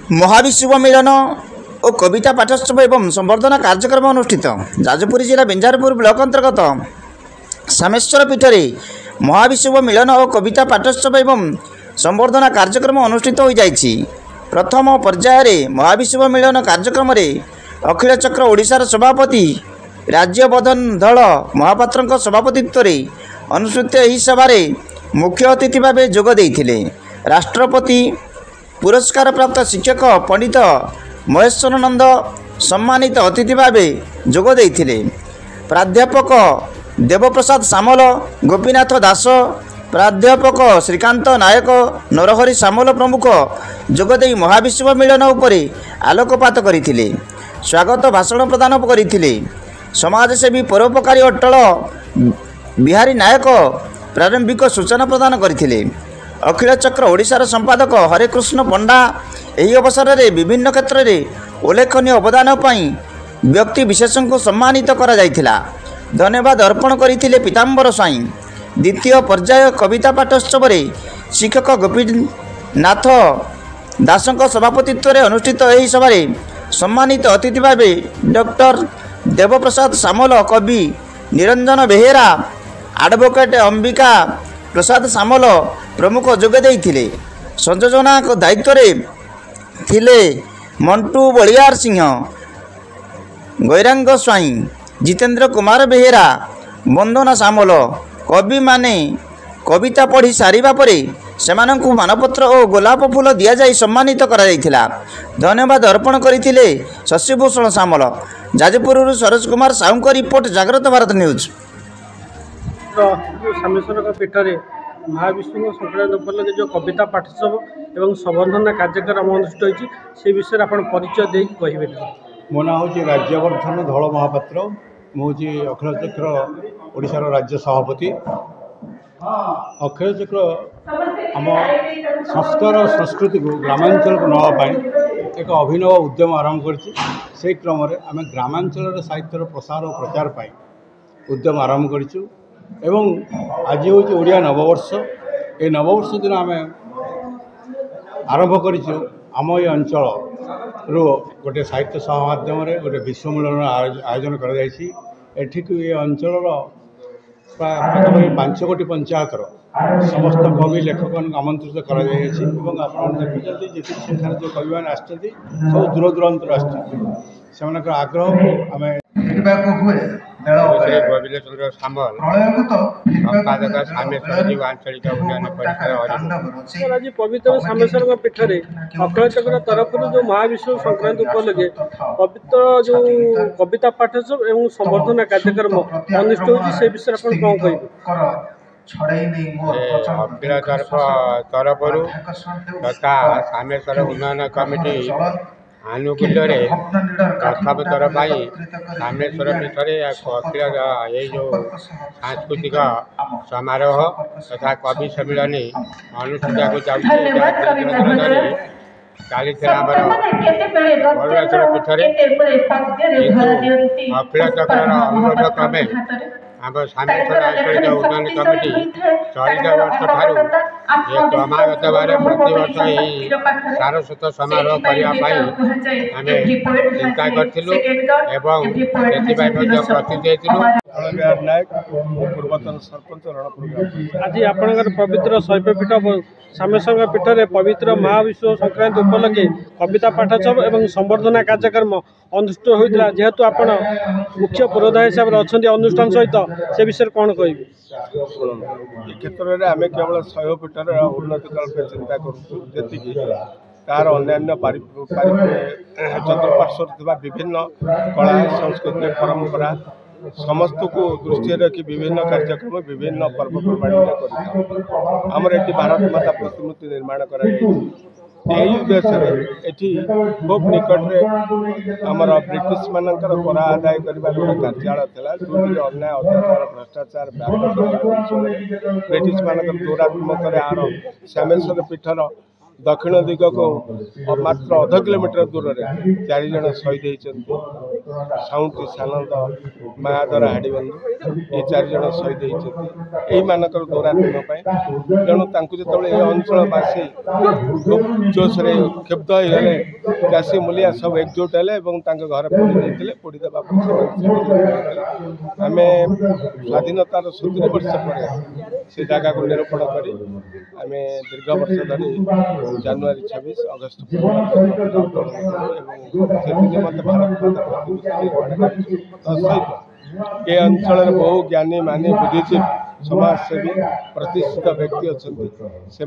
महाविश्व मिलन और कविता पाठोत्सव एवं संवर्धना कार्यक्रम अनुष्ठित। जाजपुर जिला बेंजारपुर ब्लॉक अंतर्गत सामेश्वर पीठ में महाविश्व मिलन और कविता पाठोत्सव एवं संवर्धना कार्यक्रम अनुष्ठित हो जाइछि। प्रथम पर्यायर महाविश्व मिलन कार्यक्रम अखिल चक्र ओडिशार सभापति राज्यवर्धन दल महापात्र सभापतित्व अनुष्ठित यह सभार मुख्य अतिथि भाव जोग देइथिले। राष्ट्रपति पुरस्कार प्राप्त शिक्षक पंडित महेश्वर नंद सम्मानित अतिथि भाव जोग देइथिले। प्राध्यापक देवप्रसाद सामल, गोपीनाथ दास, प्राध्यापक श्रीकांत नायक, नरहरि सामल प्रमुख जोगदे महाविश्व मिलन उपरे आलोकपात करथिले। स्वागत भाषण प्रदान करथिले। समाजसेवी परोपकारी अटल बिहारी नायक प्रारंभिक सूचना प्रदान करथिले। अखिल चक्र ओडिशार संपादक हरेकृष्ण पंडा एही अवसर में विभिन्न क्षेत्र में उल्लेखनीय अवदान पाई व्यक्ति विशेष को सम्मानित करा जायथिला। धन्यवाद अर्पण करथिले पीताम्बर स्वाई। द्वितीय पर्याय कविता पाठोत्सव शिक्षक गोपीनाथ दासଙ୍କ सभापतित्व अनुष्ठित यह सभा सम्मानित अतिथि भाव डॉक्टर देवप्रसाद सामल, कवि निरंजन बेहेरा, एडवोकेट अंबिका प्रसाद सामल प्रमुख जोग देइथिले। संयोजना दायित्व थिले मंटू बलियार सिंह, गैरांग स्वाई, जितेंद्र कुमार बेहेरा, वंदना सामल। कवि माने कविता पढ़ी सारिबा परे सेमानंकु मानपत्र और गोलाप फूल दिया जाई सम्मानित करा जायथिला। धन्यवाद अर्पण करथिले शशिभूषण सामल। जाजपुर सरोज कुमार साहू रिपोर्ट, जागृत भारत न्यूज। सामेश्वर पीठ में महाविष्णु संक्रांति उपलक्षे जो कविता पाठोत्सव एवं संवर्धना कार्यक्रम अनुष्ठित होती विषय आप परिचय दे कहे। मो ना हूँ राज्यवर्धन धल महापात्र। मुझे अखिल चक्र ओडिशार राज्य सभापति। अखिल चक्र आम संस्कार और संस्कृति को ग्रामांचल को नापी एक अभिनव उद्यम आरंभ कर क्रम आम ग्रामांचल साहित्यर प्रसार और प्रचार पाई उद्यम आरंभ करूँ। आज हूँ ओडिया नववर्ष। ये नववर्ष दिन आम आरंभ करूँ आम ये अंचल रू गोटे साहित्य सभा माध्यम गोटे विश्व मिलन आयोजन कर ये अंचल प्राय 5 कोटी पंचायतर समस्त कवि लेखक आमंत्रित कर देखते जी संख्यार जो कवि मैंने आसती सब दूर दूरांतर आग्रह को आम गोविंदचंद्र सामल संपादक सामेश्वर जीव आंचलिक उन्नयन परिषद। आज पवित्र सामेश्वर पीठ में अखिल चक्र तरफ जो महाविश्व संक्रांति उपलक्षे पवित्र जो कविता पाठोत्सव एवं संवर्धना कार्यक्रम अनुष्ठित होती से विषय आप कौन कहे। अखिल तरफ तथा सामेश्वर उन्नयन कमिटी आनुकूल्य प्रथम थर पाई सामेश्वर पीठ अखिल ये जो सांस्कृतिक समारोह तथा कवि सम्मिलन अनुष्ठित चली अरुणाचल पीठ अखिल चक्र अनुरोध क्रमे आम सामेश्वर आंचलिक उन्नयन कमिटी चलित वर्ष ठारू ये क्रमागत भाव प्रतिवर्ष यही सारस्वत समारोह करने आम चिंता करूँ एवं प्रति नायक पूर्वतन सरपंच रणपुर। आज आपणकर पवित्र शैवपीठ सामेश्वर पीठ में पवित्र महाविश्व संक्रांति उपलक्षे कविता पाठोत्सव एवं संवर्धना कार्यक्रम अनुष्ठित होता जेहेतु आप मुख्य पुरोधा हिसाब से अच्छा अनुष्ठान सहित से विषय कौन कह क्षेत्र में आम केवल शैवपीठर उन्नति कल्पे चिंता करुँ तार अन्य चतुर्पार्श्व विभिन्न कला संस्कृति परंपरा समस्त को दृष्टि रखी विभिन्न कार्यक्रम विभिन्न पर्वपर्वाणी आमर ये भारत माता प्रतिमूर्ति निर्माण कर उद्देश्य खूब निकट में आमर ब्रिटिश मानकर कर आदाय करने गोटे कार्यालय था जो अन्याय अत्याचार भ्रष्टाचार व्यापक ब्रिटिश मानकर दौरात्मक आर सामेश्वर पीठर दक्षिण दिग को मात्र अध किलोमीटर दूर में 4 जन शहीद होती साउंटी सानंद मायाधर हाड़ीबंधु ये 4 जन शहीद होती यही मानकर दौरात्म्य तेणु जो ये अंचलवासी खूब जोश क्षुब्ध हो गले चाषी मूलिया सब एकजुट है घर पोड़ी पोड़ी देवा आम स्वाधीनतार 70 वर्ष पर से जगह को निरूपण कर आम दीर्घ वर्ष धरी जनवरी 26 अगस्त ये अंचल बहु ज्ञानी मानी बुद्धिजीवी समाजसेवी प्रतिष्ठित व्यक्ति अच्छा से